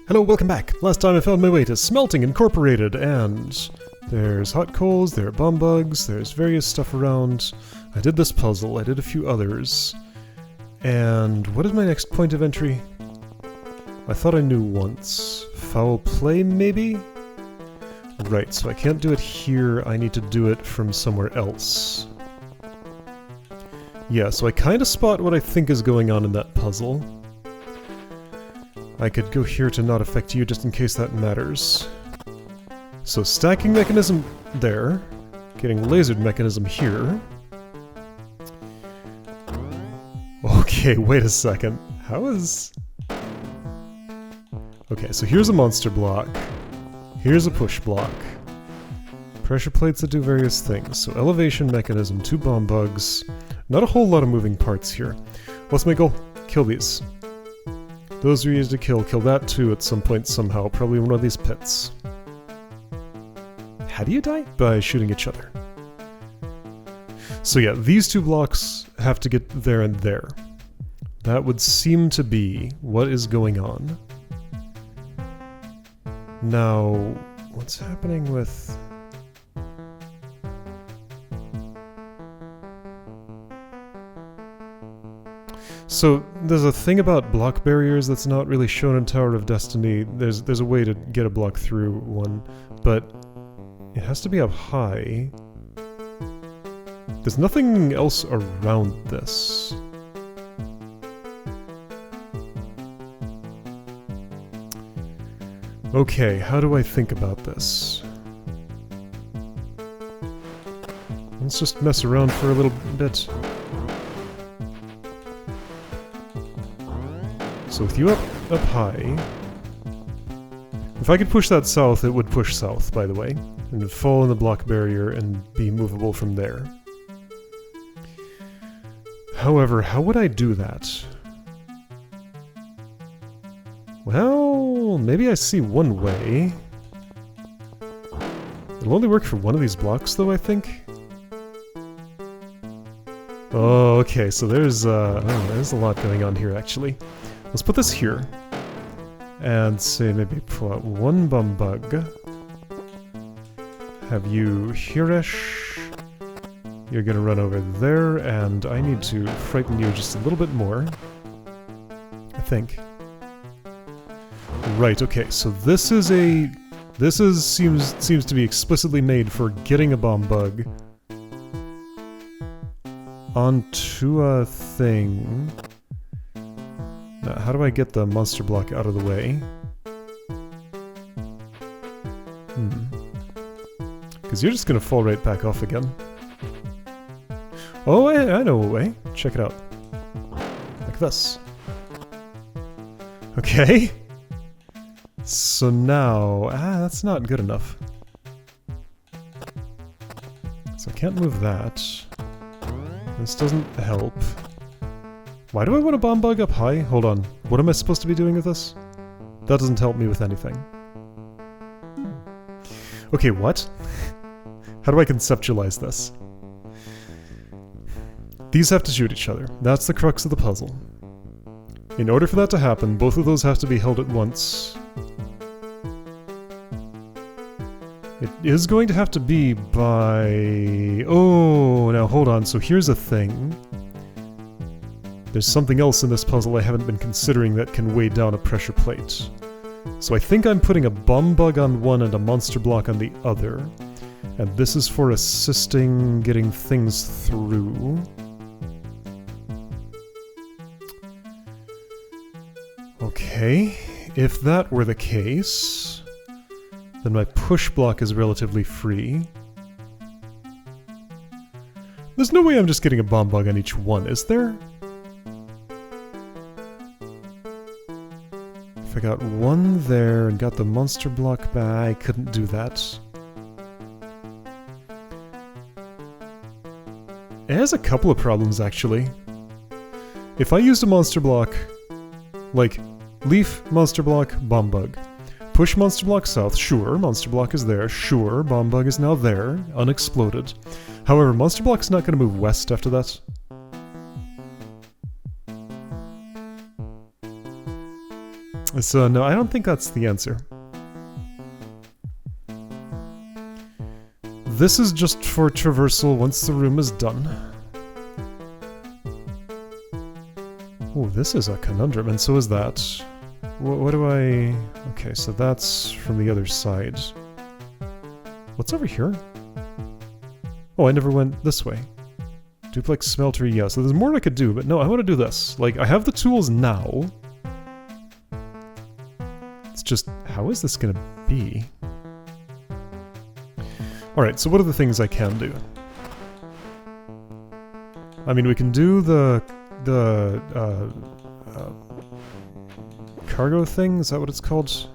Hello, welcome back. Last time I found my way to Smelting Incorporated, and there's hot coals, there are bomb bugs, there's various stuff around. I did this puzzle, I did a few others. And what is my next point of entry? I thought I knew once. Foul play, maybe? Right, so I can't do it here, I need to do it from somewhere else. Yeah, so I kind of spot what I think is going on in that puzzle. I could go here to not affect you just in case that matters. So stacking mechanism there, getting lasered mechanism here. Okay, wait a second. How is... Okay, so here's a monster block. Here's a push block. Pressure plates that do various things. So elevation mechanism, 2 bomb bugs. Not a whole lot of moving parts here. What's my goal? Kill these. Those are easy to kill. Kill that too at some point somehow. Probably one of these pits. How do you die? By shooting each other. So yeah, these 2 blocks have to get there and there. That would seem to be what is going on. Now, what's happening with... So, there's a thing about block barriers that's not really shown in Tower of Destiny. There's a way to get a block through one, but it has to be up high. There's nothing else around this. Okay, how do I think about this? Let's just mess around for a little bit. So with you up high... If I could push that south, it would push south, by the way. And it would fall in the block barrier and be movable from there. However, how would I do that? Well, maybe I see one way. It'll only work for one of these blocks, though, I think. Oh, okay, so there's a lot going on here, actually. Let's put this here. And say maybe pull out 1 bomb bug. Have you here-ish. You're gonna run over there, and I need to frighten you just a little bit more. I think. Right, okay, so this is a... seems to be explicitly made for getting a bomb bug onto a thing. Now, how do I get the monster block out of the way? Because you're just gonna fall right back off again. Oh, I know a way. Check it out. Like this. Okay. So now... that's not good enough. So I can't move that. This doesn't help. Why do I want a bomb bug up high? Hold on. What am I supposed to be doing with this? That doesn't help me with anything. Okay, what? How do I conceptualize this? These have to shoot each other. That's the crux of the puzzle. In order for that to happen, both of those have to be held at once. It is going to have to be by... Oh, now hold on. So here's a thing. There's something else in this puzzle I haven't been considering that can weigh down a pressure plate. So I think I'm putting a bomb bug on one and a monster block on the other. And this is for assisting getting things through. Okay, if that were the case, then my push block is relatively free. There's no way I'm just getting a bomb bug on each one, is there? If I got one there and got the monster block back, I couldn't do that. It has a couple of problems, actually. If I used a monster block, like leaf, monster block, bomb bug. Push monster block south, sure, monster block is there, sure, bomb bug is now there, unexploded. However, monster block's not going to move west after that. So no, I don't think that's the answer. This is just for traversal once the room is done. Oh, this is a conundrum, and so is that. What do I... Okay, so that's from the other side. What's over here? Oh, I never went this way. Duplex smeltery, yeah, so there's more I could do, but no, I want to do this. Like, I have the tools now. It's just, how is this gonna be? Alright, so what are the things I can do? I mean, we can do the cargo thing, is that what it's called?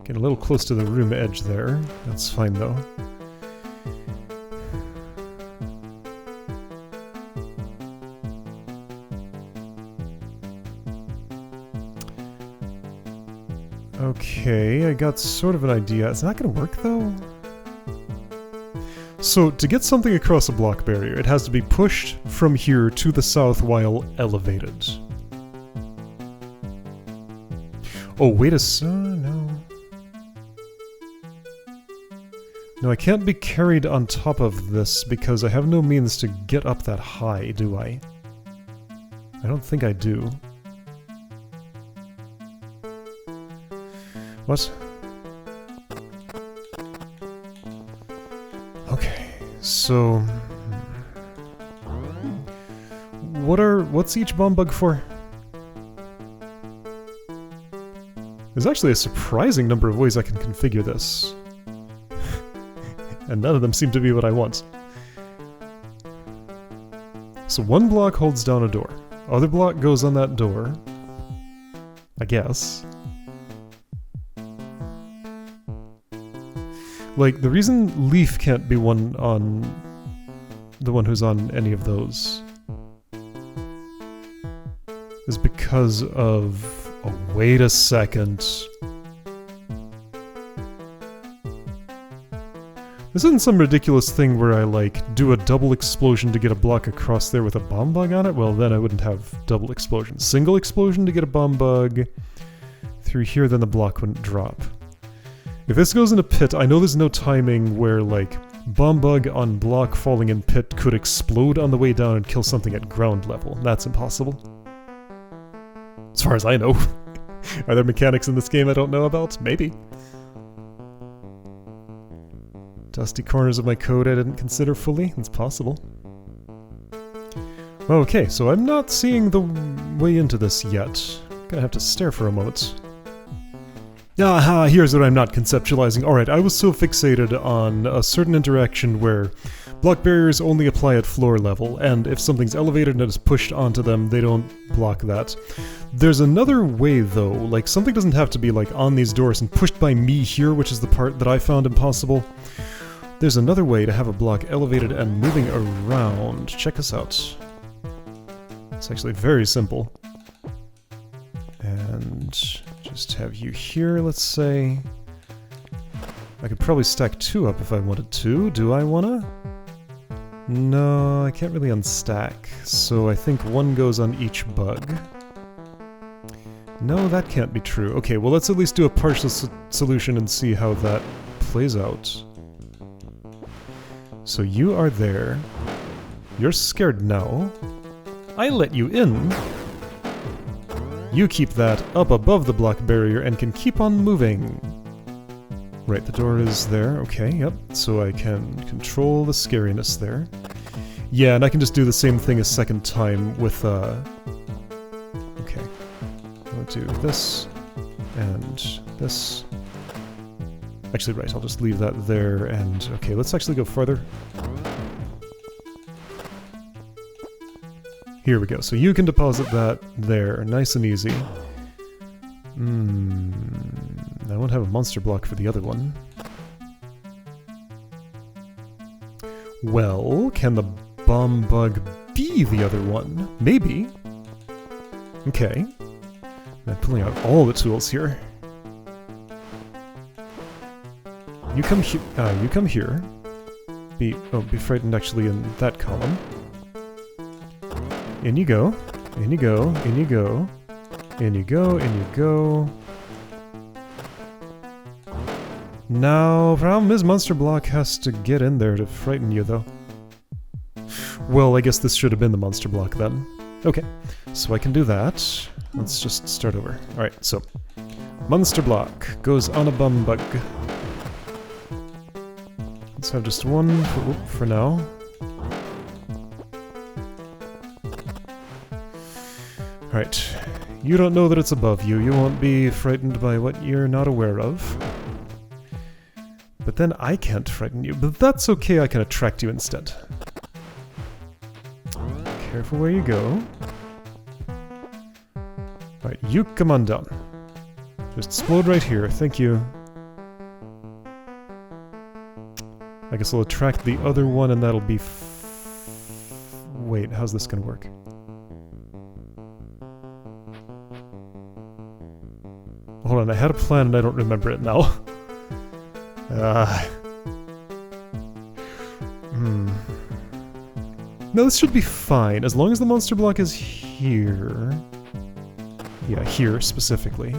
Getting a little close to the room edge there. That's fine though. Okay, I got sort of an idea. Is that gonna work though? So, to get something across a block barrier, it has to be pushed from here to the south while elevated. Oh, wait a no. No, I can't be carried on top of this because I have no means to get up that high, do I? I don't think I do. What? Okay, so... What's each bomb bug for? There's actually a surprising number of ways I can configure this. And none of them seem to be what I want. So one block holds down a door. Other block goes on that door. I guess. Like, the reason Leaf can't be one on... the one who's on any of those... is because of... Oh, wait a second. This isn't some ridiculous thing where I, like, do a double explosion to get a block across there with a bomb bug on it? Well, then I wouldn't have double explosion. Single explosion to get a bomb bug through here, then the block wouldn't drop. If this goes in a pit, I know there's no timing where, like, bomb bug on block falling in pit could explode on the way down and kill something at ground level. That's impossible. As far as I know. Are there mechanics in this game I don't know about? Maybe. Dusty corners of my code I didn't consider fully. It's possible. Okay, so I'm not seeing the way into this yet. Gonna have to stare for a moment. Aha, here's what I'm not conceptualizing. Alright, I was so fixated on a certain interaction where block barriers only apply at floor level, and if something's elevated and it is pushed onto them, they don't block that. There's another way though, like something doesn't have to be like on these doors and pushed by me here, which is the part that I found impossible. There's another way to have a block elevated and moving around. Check this out. It's actually very simple. And just have you here, let's say. I could probably stack two up if I wanted to. Do I wanna? No, I can't really unstack. So I think one goes on each bug. No, that can't be true. Okay, well let's at least do a partial solution and see how that plays out. So you are there. You're scared now. I let you in. You keep that up above the block barrier and can keep on moving. Right, the door is there. Okay, yep. So I can control the scariness there. Yeah, and I can just do the same thing a second time with, okay. I'll do this, and this. Actually, right, I'll just leave that there, and... Okay, let's actually go further. Here we go, so you can deposit that there, nice and easy. I won't have a monster block for the other one. Well, can the bomb bug be the other one? Maybe. Okay. I'm pulling out all the tools here. You come here. Be frightened actually in that column. In you go. In you go. In you go. In you go, in you go. Now, problem is Monster Block has to get in there to frighten you, though. Well, I guess this should have been the Monster Block then. Okay, so I can do that. Let's just start over. Alright, so Monster Block goes on a bum bug. Let's have just one for now. Alright, you don't know that it's above you. You won't be frightened by what you're not aware of. But then I can't frighten you. But that's okay, I can attract you instead. Careful where you go. Alright, you come on down. Just explode right here, thank you. I guess I'll attract the other one and that'll be wait, how's this gonna work? Hold on, I had a plan and I don't remember it now. No, this should be fine, as long as the Monster Block is here. Yeah, here, specifically.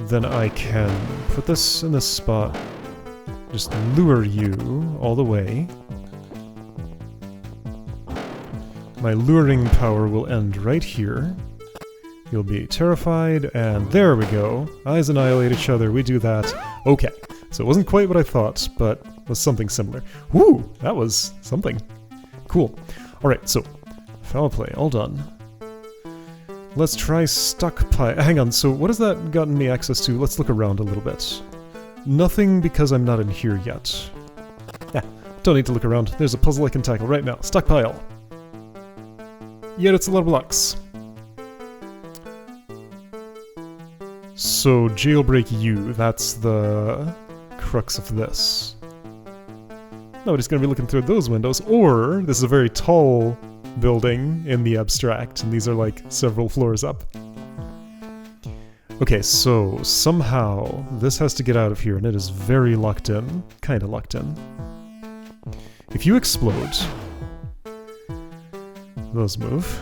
Then I can put this in this spot. Just lure you all the way. My luring power will end right here. You'll be terrified, and there we go. Eyes annihilate each other, we do that. Okay, so it wasn't quite what I thought, but was something similar. Woo! That was something. Cool. Alright, so, foul play, all done. Let's try Stockpile. Hang on, so what has that gotten me access to? Let's look around a little bit. Nothing because I'm not in here yet. Yeah, don't need to look around. There's a puzzle I can tackle right now. Stockpile. Yet it's a lot of blocks. So, jailbreak you, that's the crux of this. Nobody's gonna be looking through those windows, or this is a very tall building in the abstract, and these are like several floors up. Okay, so somehow this has to get out of here, and it is very locked in. Kinda locked in. If you explode, those move.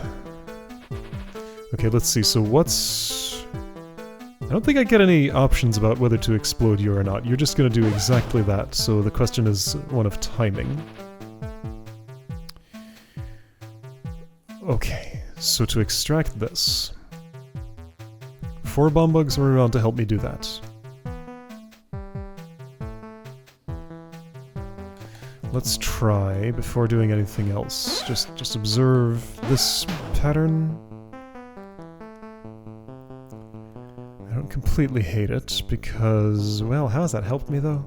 Okay, let's see, so what's... I don't think I get any options about whether to explode you or not. You're just gonna do exactly that, so the question is one of timing. Okay, so to extract this... 4 bomb bugs are around to help me do that. Let's try, before doing anything else, just observe this pattern. I don't completely hate it, because, well, how has that helped me, though?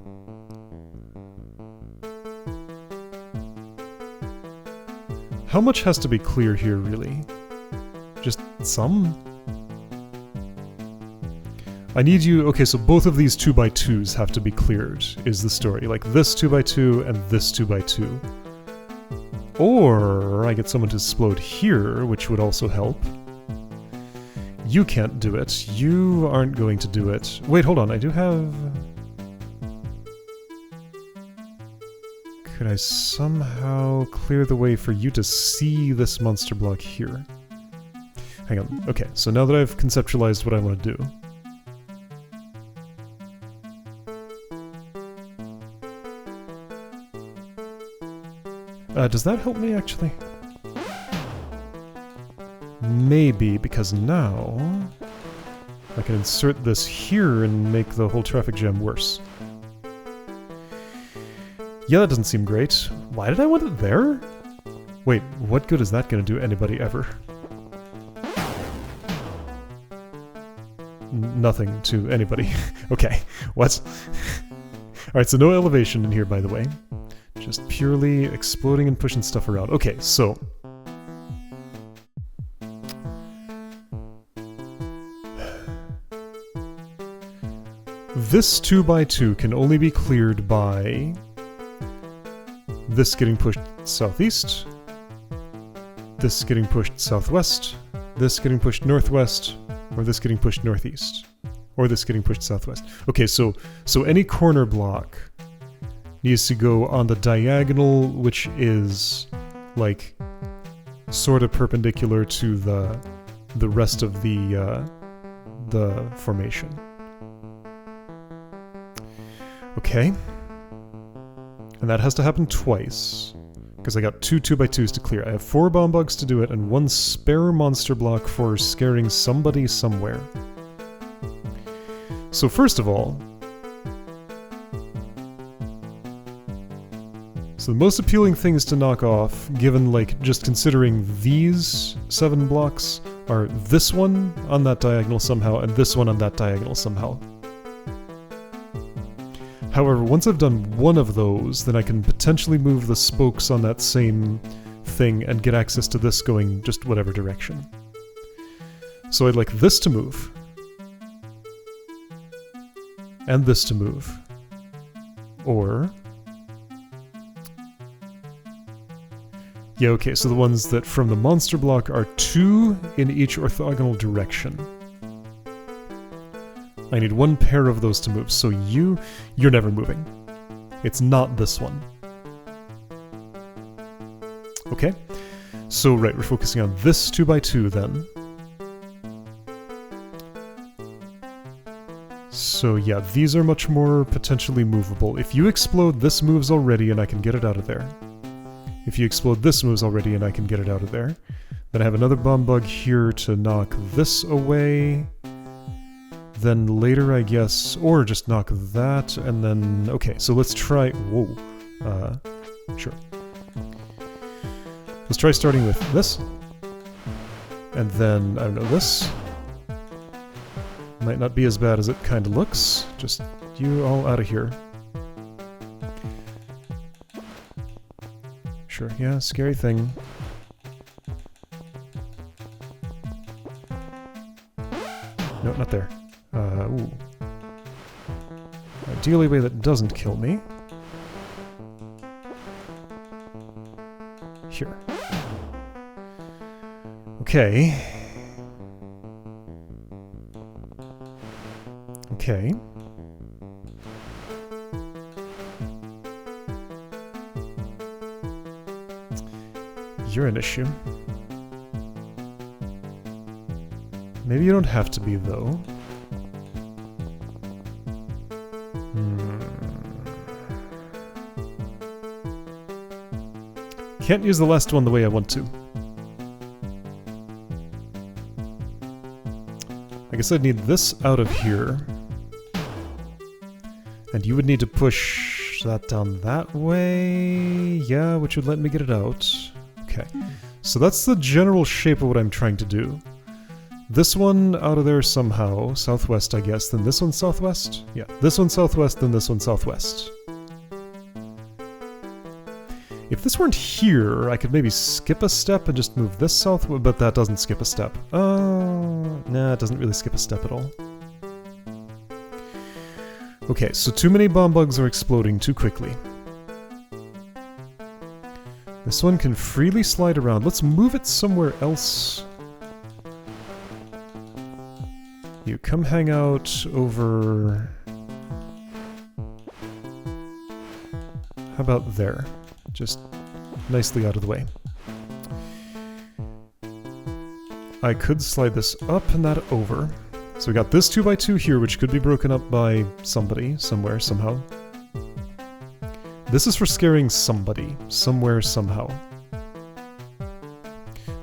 How much has to be clear here, really? Just some? I need you... Okay, so both of these 2x2s have to be cleared, is the story. Like this 2x2 and this 2x2. Or I get someone to explode here, which would also help. You can't do it. You aren't going to do it. Wait, hold on, I do have... Could I somehow clear the way for you to see this monster block here? Hang on. Okay, so now that I've conceptualized what I want to do... does that help me, actually? Maybe, because now I can insert this here and make the whole traffic jam worse. Yeah, that doesn't seem great. Why did I want it there? Wait, what good is that going to do anybody ever? Nothing to anybody. Okay, what? Alright, so no elevation in here, by the way. Just purely exploding and pushing stuff around. Okay, so... This 2x2 can only be cleared by... this getting pushed southeast, this getting pushed southwest, this getting pushed northwest, or this getting pushed northeast, or this getting pushed southwest. Okay, so any corner block needs to go on the diagonal, which is like sort of perpendicular to the the rest of the formation. Okay. And that has to happen twice, because I got 2 2x2s to clear. I have 4 bomb bugs to do it, and 1 spare monster block for scaring somebody somewhere. So first of all, so the most appealing things to knock off, given, like, just considering these 7 blocks, are this one on that diagonal somehow, and this one on that diagonal somehow. However, once I've done one of those, then I can potentially move the spokes on that same thing and get access to this going just whatever direction. So I'd like this to move. And this to move. Or... yeah, okay, so the ones that from the monster block are 2 in each orthogonal direction. I need 1 pair of those to move, so you're never moving. It's not this one. Okay, so right, we're focusing on this 2x2 then. So yeah, these are much more potentially movable. If you explode, this moves already and I can get it out of there. If you explode, this moves already and I can get it out of there. Then I have another bomb bug here to knock this away. Then later, I guess, or just knock that, and then... okay, so let's try... whoa. Sure. Let's try starting with this. And then, I don't know, this. Might not be as bad as it kind of looks. Just you all out of here. Sure, yeah, scary thing. No, not there. Ooh. Ideally a way that doesn't kill me. Here. Okay. Okay. You're an issue. Maybe you don't have to be, though. Can't use the last one the way I want to. I guess I'd need this out of here. And you would need to push that down that way. Yeah, which would let me get it out. Okay. So that's the general shape of what I'm trying to do. This one out of there somehow. Southwest, I guess. Then this one southwest? Yeah. This one southwest, then this one southwest. If this weren't here, I could maybe skip a step and just move this southward, but that doesn't skip a step. Nah, it doesn't really skip a step at all. Okay, so too many bomb bugs are exploding too quickly. This one can freely slide around. Let's move it somewhere else. You come hang out over... how about there? Just nicely out of the way. I could slide this up and that over. So we got this 2x2 here, which could be broken up by somebody, somewhere, somehow. This is for scaring somebody, somewhere, somehow.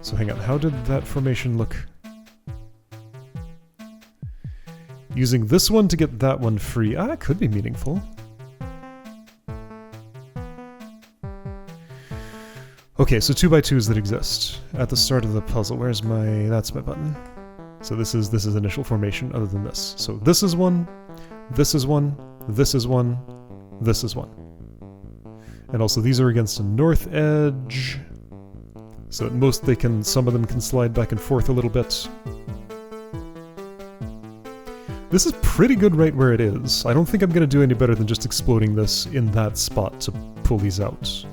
So hang on, how did that formation look? Using this one to get that one free. Ah, it could be meaningful. Okay, so 2x2s that exist at the start of the puzzle. Where's my... that's my button. So this is initial formation other than this. So this is one, this is one, this is one, this is one. And also these are against a north edge. So at most they can, some of them can slide back and forth a little bit. This is pretty good right where it is. I don't think I'm going to do any better than just exploding this in that spot to pull these out.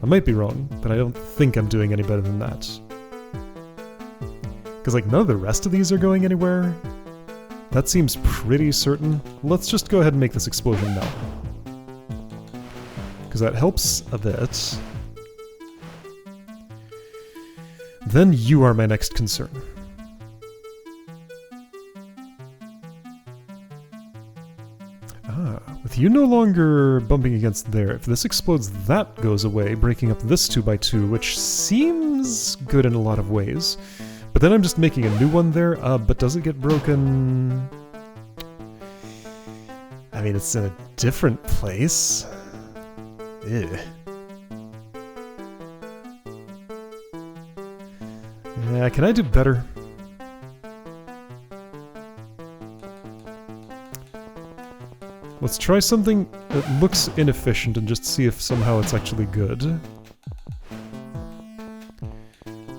I might be wrong, but I don't think I'm doing any better than that. Because, like, none of the rest of these are going anywhere. That seems pretty certain. Let's just go ahead and make this explosion now. Because that helps a bit. Then you are my next concern. With you no longer bumping against there, if this explodes, that goes away, breaking up this 2x2, which seems good in a lot of ways. But then I'm just making a new one there, but does it get broken? I mean, it's in a different place. Ew. Yeah, can I do better? Let's try something that looks inefficient and just see if somehow it's actually good.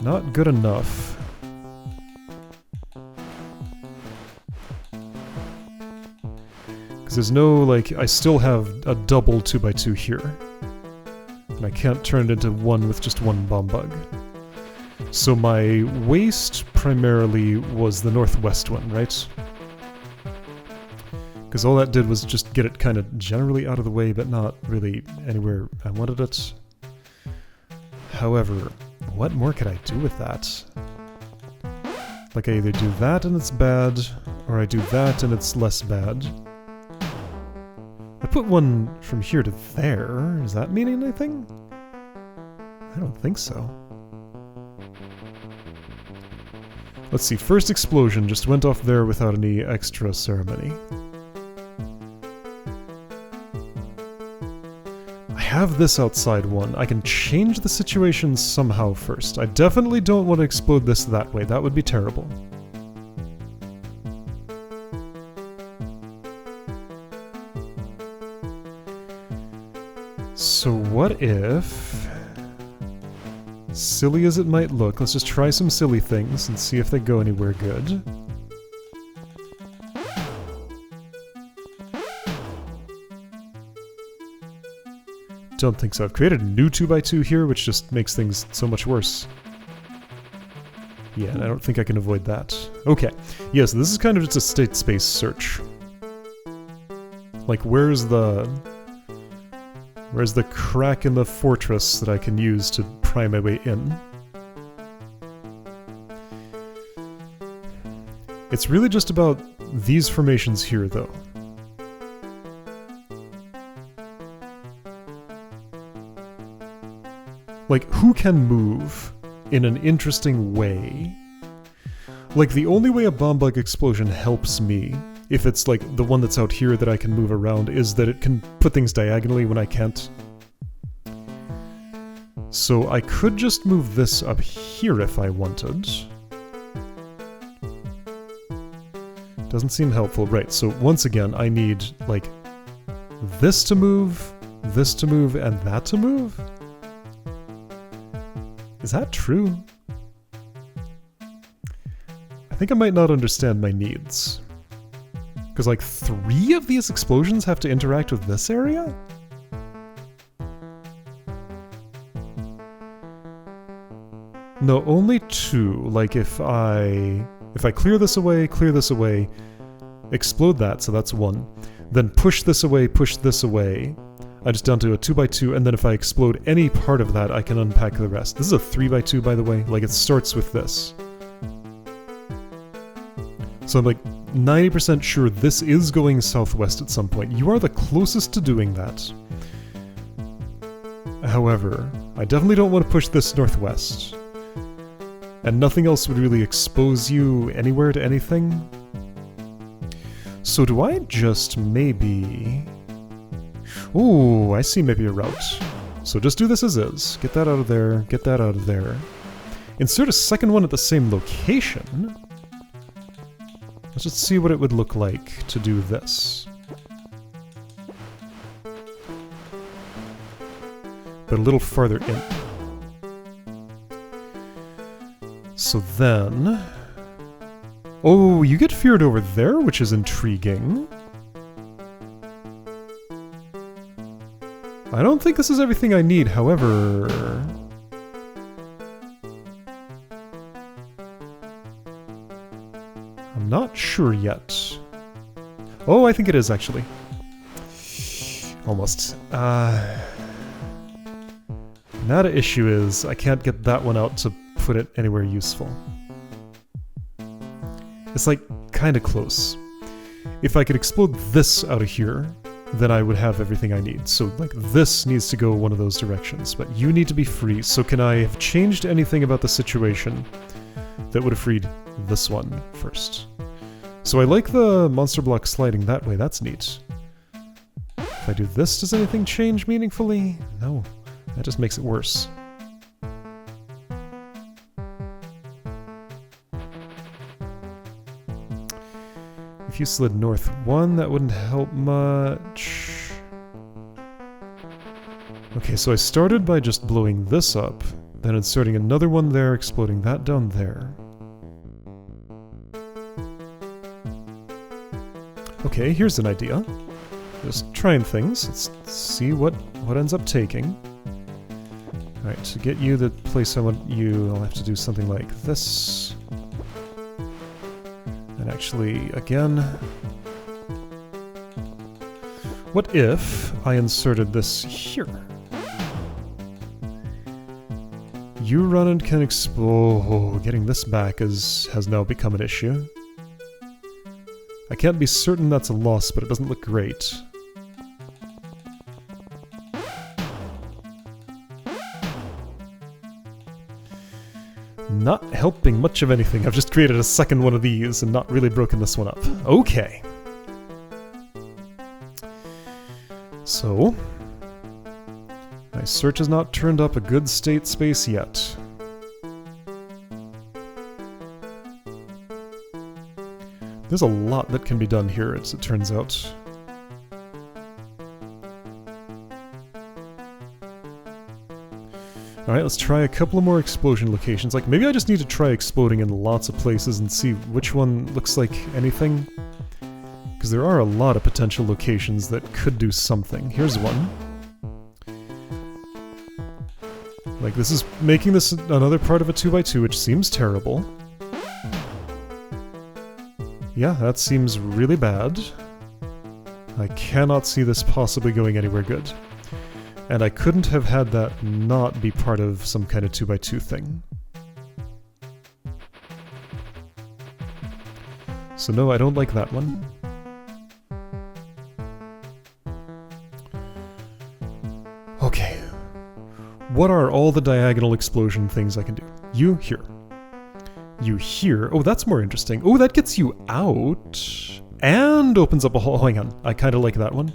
Not good enough. Because there's no, like, I still have a double 2x2 here. And I can't turn it into one with just one bomb bug. So my waste primarily was the northwest one, right? Because all that did was just get it kind of generally out of the way, but not really anywhere I wanted it. However, what more could I do with that? Like, I either do that and it's bad, or I do that and it's less bad. I put one from here to there. Does that mean anything? I don't think so. Let's see, first explosion just went off there without any extra ceremony. I have this outside one. I can change the situation somehow first. I definitely don't want to explode this that way. That would be terrible. So what if... silly as it might look, let's just try some silly things and see if they go anywhere good. Don't think so. I've created a new 2x2 here, which just makes things so much worse. Yeah, and I don't think I can avoid that. Okay. Yeah, so this is kind of just a state space search. Like, where's the crack in the fortress that I can use to pry my way in? It's really just about these formations here, though. Like, who can move in an interesting way? Like, the only way a bomb bug explosion helps me, if it's like the one that's out here that I can move around, is that it can put things diagonally when I can't. So I could just move this up here if I wanted. Doesn't seem helpful. Right, so once again, I need, like, this to move, and that to move? Is that true? I think I might not understand my needs. Because, like, 3 of these explosions have to interact with this area? No, only 2. Like, if I clear this away, explode that, so that's 1. Then push this away, I just down to a 2x2, and then if I explode any part of that, I can unpack the rest. This is a 3x2, by the way. Like, it starts with this. So I'm like 90% sure this is going southwest at some point. You are the closest to doing that. However, I definitely don't want to push this northwest. And nothing else would really expose you anywhere to anything. So do I just maybe... Ooh, I see maybe a route. So just do this as is. Get that out of there, get that out of there. Insert a second one at the same location. Let's just see what it would look like to do this. But a little farther in. So then... Oh, you get feared over there, which is intriguing. I don't think this is everything I need, however... I'm not sure yet. Oh, I think it is, actually. Almost. Now the issue is, I can't get that one out to put it anywhere useful. It's like, kinda close. if I could explode this out of here, then I would have everything I need. So, like, this needs to go one of those directions, but you need to be free. So can I have changed anything about the situation that would have freed this one first? So I like the monster block sliding that way. That's neat. If I do this, does anything change meaningfully? No. That just makes it worse. If you slid north 1, that wouldn't help much. Okay, so I started by just blowing this up, then inserting another one there, exploding that down there. Okay, here's an idea. Just trying things. Let's see what ends up taking. Alright, to get you the place I want you, I'll have to do something like this. And actually, again... What if I inserted this here? You run and can explode... Oh, getting this back has now become an issue. I can't be certain that's a loss, but it doesn't look great. Not helping much of anything. I've just created a second one of these and not really broken this one up. Okay. So, my search has not turned up a good state space yet. There's a lot that can be done here, as it turns out. Alright, let's try a couple of more explosion locations. Like, maybe I just need to try exploding in lots of places and see which one looks like anything. Because there are a lot of potential locations that could do something. Here's one. Like, this is making this another part of a 2x2, which seems terrible. Yeah, that seems really bad. I cannot see this possibly going anywhere good. And I couldn't have had that not be part of some kind of 2x2 thing. So no, I don't like that one. Okay. What are all the diagonal explosion things I can do? You here. You here. Oh, that's more interesting. Oh, that gets you out. And opens up a hole. Oh, hang on. I kind of like that one.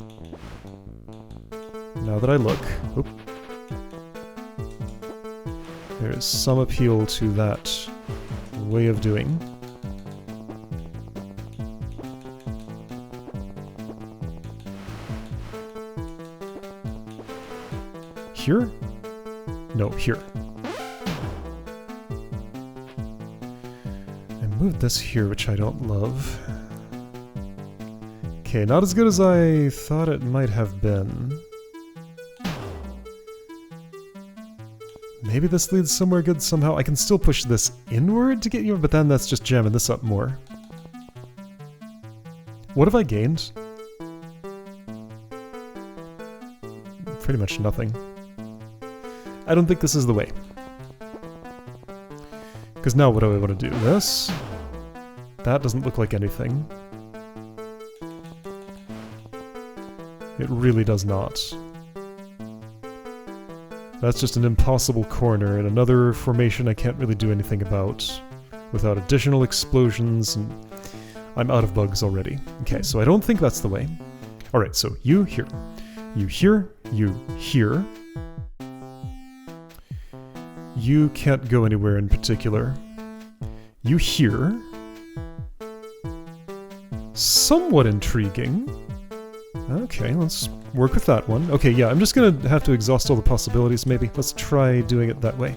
Now that I look. Oop. There is some appeal to that way of doing. Here? No, here. I moved this here, which I don't love. Okay, not as good as I thought it might have been. Maybe this leads somewhere good somehow. I can still push this inward to get you, but then that's just jamming this up more. What have I gained? Pretty much nothing. I don't think this is the way. Because now what do I want to do? This? That doesn't look like anything. It really does not. That's just an impossible corner, and another formation I can't really do anything about without additional explosions, and I'm out of bugs already. Okay, so I don't think that's the way. Alright, so you here. You here. You here. You can't go anywhere in particular. You here. Somewhat intriguing. Okay, let's work with that one. Okay, yeah, I'm just gonna have to exhaust all the possibilities, maybe. Let's try doing it that way.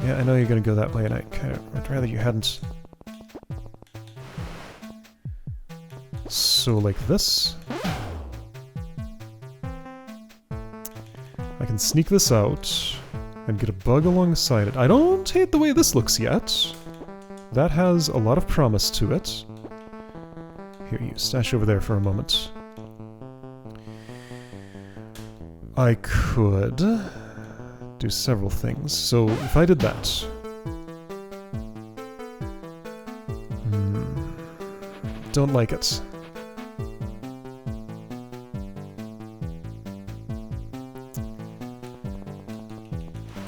Yeah, I know you're gonna go that way, and I'd rather you hadn't. So, like this. I can sneak this out and get a bug alongside it. I don't hate the way this looks yet. That has a lot of promise to it. Here, you stash over there for a moment. I could do several things. So, if I did that... don't like it.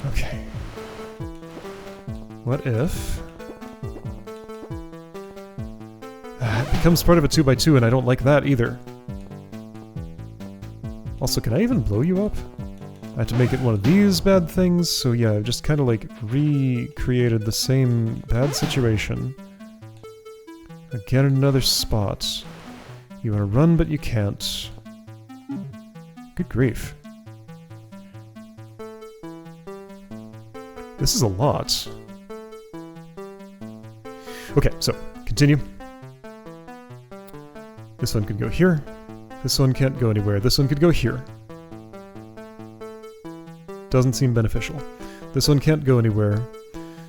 Okay. What if... it becomes part of a 2x2 and I don't like that either. Also, can I even blow you up? I had to make it one of these bad things, so yeah, I've just kind of like recreated the same bad situation. Again, another spot. You want to run, but you can't. Good grief. This is a lot. Okay, so, continue. This one could go here. This one can't go anywhere. This one could go here. Doesn't seem beneficial. This one can't go anywhere.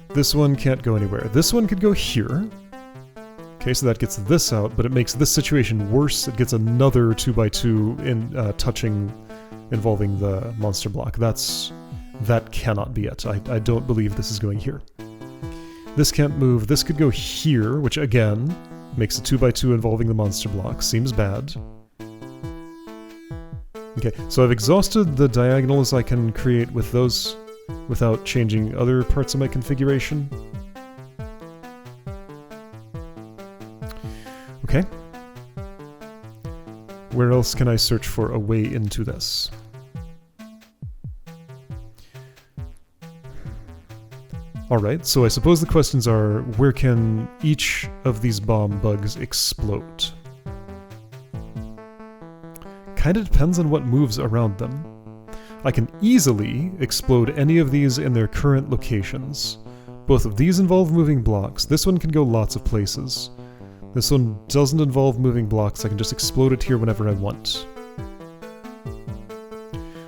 This one can't go anywhere. This one could go here. Okay, so that gets this out, but it makes this situation worse. It gets another 2x2 in touching, involving the monster block. That cannot be it. I don't believe this is going here. This can't move. This could go here, which again makes a 2x2 involving the monster block. Seems bad. Okay, so I've exhausted the diagonals I can create with those without changing other parts of my configuration. Okay. Where else can I search for a way into this? Alright, so I suppose the questions are, where can each of these bomb bugs explode? Kinda depends on what moves around them. I can easily explode any of these in their current locations. Both of these involve moving blocks. This one can go lots of places. This one doesn't involve moving blocks. I can just explode it here whenever I want.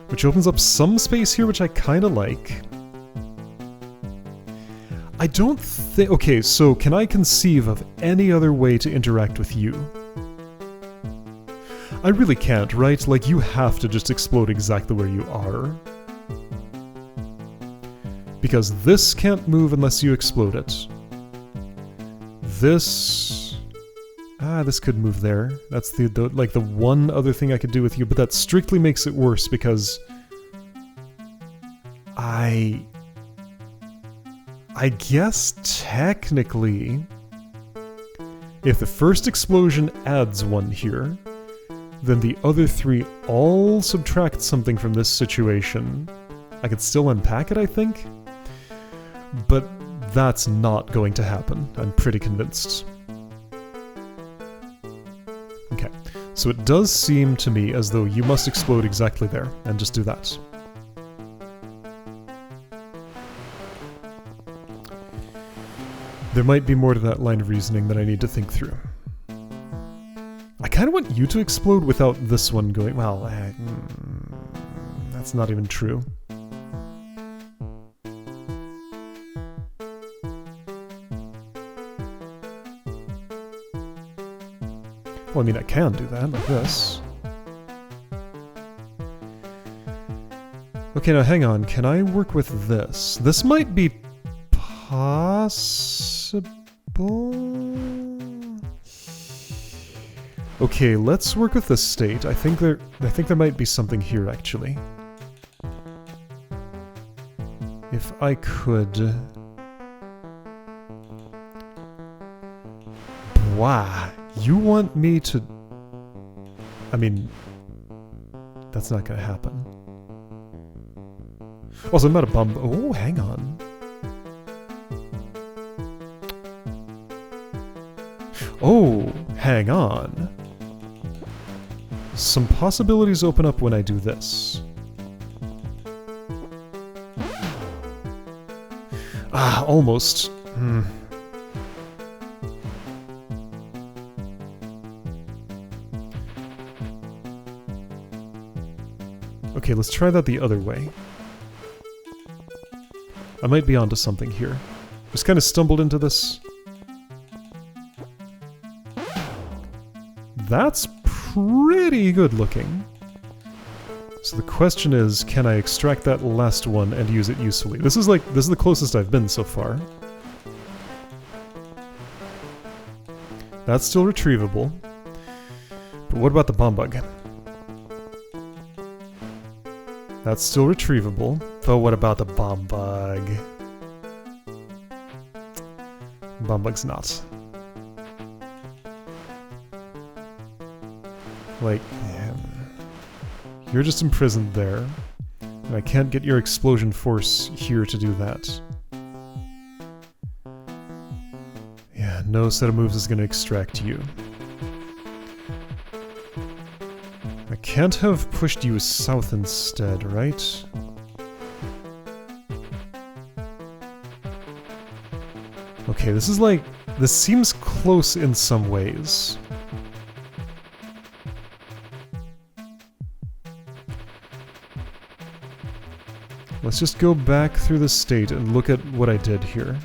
Which opens up some space here, which I kinda like. I don't think... Okay, so can I conceive of any other way to interact with you? I really can't, right? Like, you have to just explode exactly where you are. Because this can't move unless you explode it. This... this could move there. That's the one other thing I could do with you, but that strictly makes it worse because... I guess technically, if the first explosion adds one here, then the other three all subtract something from this situation. I could still unpack it, I think? But that's not going to happen, I'm pretty convinced. Okay, so it does seem to me as though you must explode exactly there, and just do that. There might be more to that line of reasoning that I need to think through. I kind of want you to explode without this one going... Well, that's not even true. Well, I mean, I can do that, like this. Okay, now hang on. Can I work with this? This might be possible... Okay, let's work with the state. I think there might be something here, actually. If I could... Wow, you want me to... I mean... That's not gonna happen. Also, I'm not a bum... Oh, hang on. Oh, hang on. Some possibilities open up when I do this. Almost. Okay, let's try that the other way. I might be onto something here. Just kind of stumbled into this. That's pretty good looking. So the question is, can I extract that last one and use it usefully? This is the closest I've been so far. That's still retrievable. But what about the bomb bug? That's still retrievable. But what about the bomb bug? Bomb bug's not. Like, you're just imprisoned there. And I can't get your explosion force here to do that. Yeah, no set of moves is going to extract you. I can't have pushed you south instead, right? Okay, this is like... This seems close in some ways. Let's just go back through the state and look at what I did here.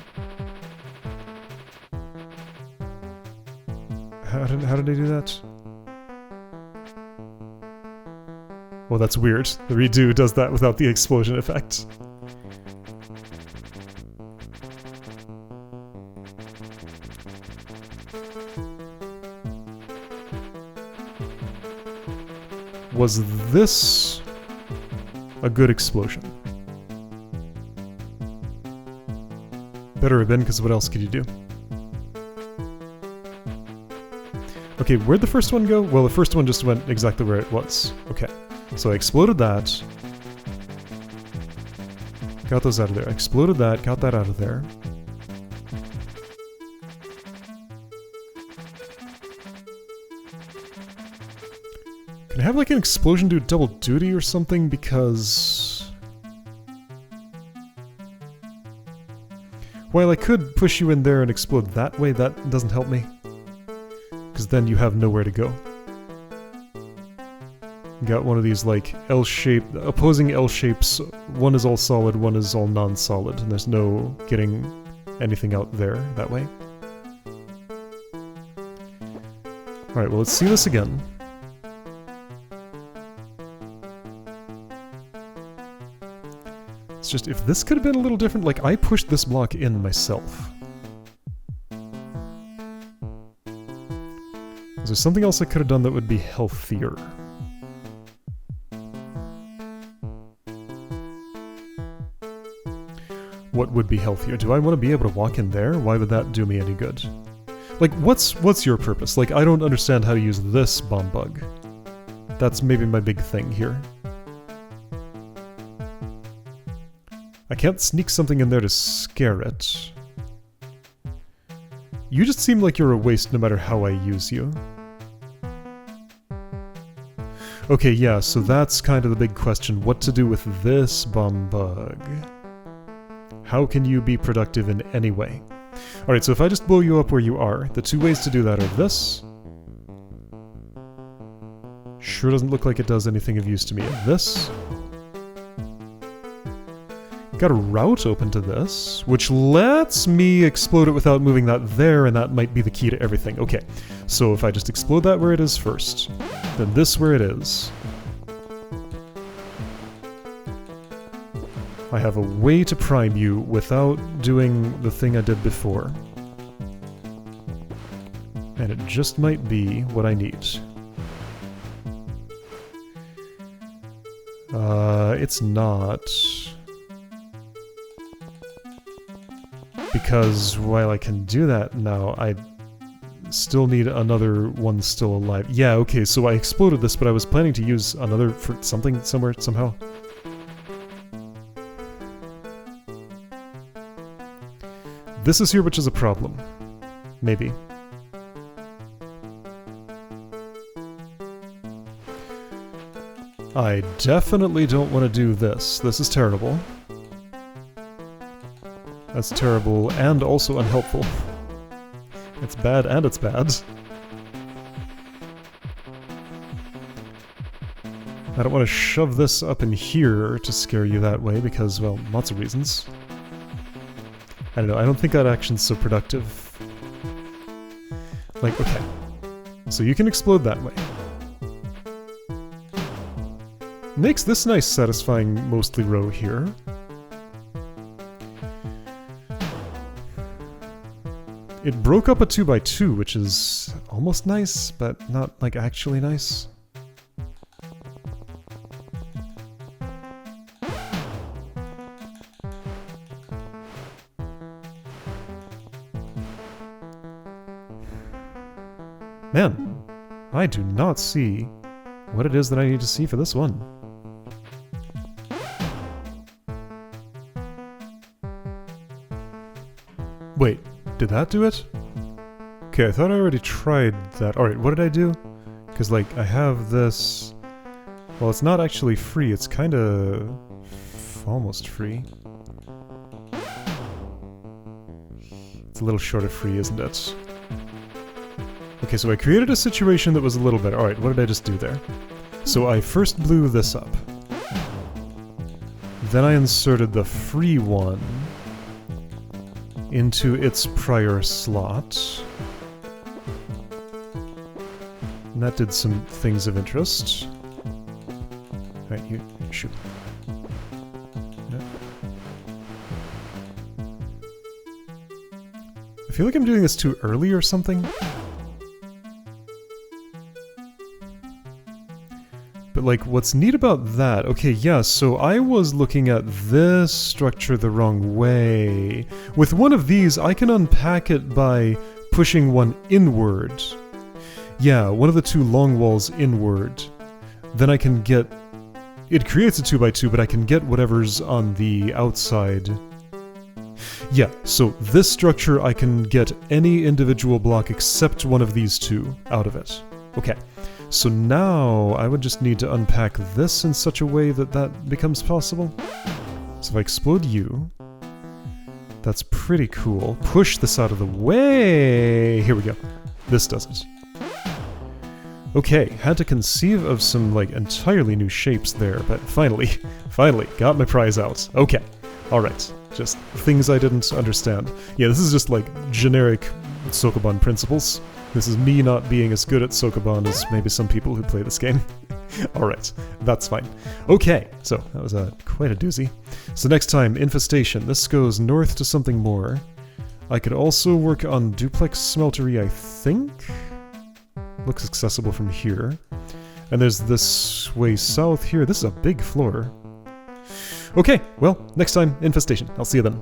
How did I do that? Well, that's weird. The redo does that without the explosion effect. Was this a good explosion? Better have been, because what else could you do? Okay, where'd the first one go? Well, the first one just went exactly where it was. Okay, so I exploded that. Got those out of there. I exploded that, got that out of there. Can I have like an explosion do double duty or something? Because... while I could push you in there and explode that way, that doesn't help me. Because then you have nowhere to go. You got one of these like L-shaped, opposing L-shapes. One is all solid, one is all non-solid, and there's no getting anything out there that way. Alright, well let's see this again. It's just, if this could have been a little different, like I pushed this block in myself. Is there something else I could have done that would be healthier? What would be healthier? Do I want to be able to walk in there? Why would that do me any good? Like, what's your purpose? Like, I don't understand how to use this bomb bug. That's maybe my big thing here. I can't sneak something in there to scare it. You just seem like you're a waste no matter how I use you. Okay, yeah, so that's kind of the big question. What to do with this bomb bug? How can you be productive in any way? Alright, so if I just blow you up where you are, the two ways to do that are this. Sure doesn't look like it does anything of use to me. And this. Got a route open to this, which lets me explode it without moving that there, and that might be the key to everything. Okay, so if I just explode that where it is first, then this where it is. I have a way to prime you without doing the thing I did before. And it just might be what I need. It's not... Because while I can do that now, I still need another one still alive. Yeah, okay, so I exploded this, but I was planning to use another for something, somewhere, somehow. This is here, which is a problem. Maybe. I definitely don't want to do this. This is terrible. That's terrible and also unhelpful. It's bad and it's bad. I don't want to shove this up in here to scare you that way because, well, lots of reasons. I don't know, I don't think that action's so productive. Like, okay. So you can explode that way. Makes this nice satisfying mostly row here. It broke up a 2x2, which is almost nice, but not, like, actually nice. Man, I do not see what it is that I need to see for this one. Wait, did that do it? Okay, I thought I already tried that. Alright, what did I do? Because, like, I have this... Well, it's not actually free, it's kinda... almost free. It's a little short of free, isn't it? Okay, so I created a situation that was a little better. Alright, what did I just do there? So I first blew this up. Then I inserted the free one into its prior slot. And that did some things of interest. Alright, you shoot. Yeah. I feel like I'm doing this too early or something. But, like, what's neat about that... Okay, yeah, so I was looking at this structure the wrong way. With one of these, I can unpack it by pushing one inward. Yeah, one of the two long walls inward. Then I can get... It creates a 2x2, but I can get whatever's on the outside. Yeah, so this structure, I can get any individual block except one of these two out of it. Okay. So now, I would just need to unpack this in such a way that that becomes possible. So if I explode you... That's pretty cool. Push this out of the way! Here we go. This does it. Okay, had to conceive of some, like, entirely new shapes there, but finally, got my prize out. Okay, alright. Just things I didn't understand. Yeah, this is just, like, generic Sokoban principles. This is me not being as good at Sokoban as maybe some people who play this game. Alright, that's fine. Okay, so that was quite a doozy. So next time, Infestation. This goes north to something more. I could also work on Duplex Smeltery, I think? Looks accessible from here. And there's this way south here. This is a big floor. Okay, well, next time, Infestation. I'll see you then.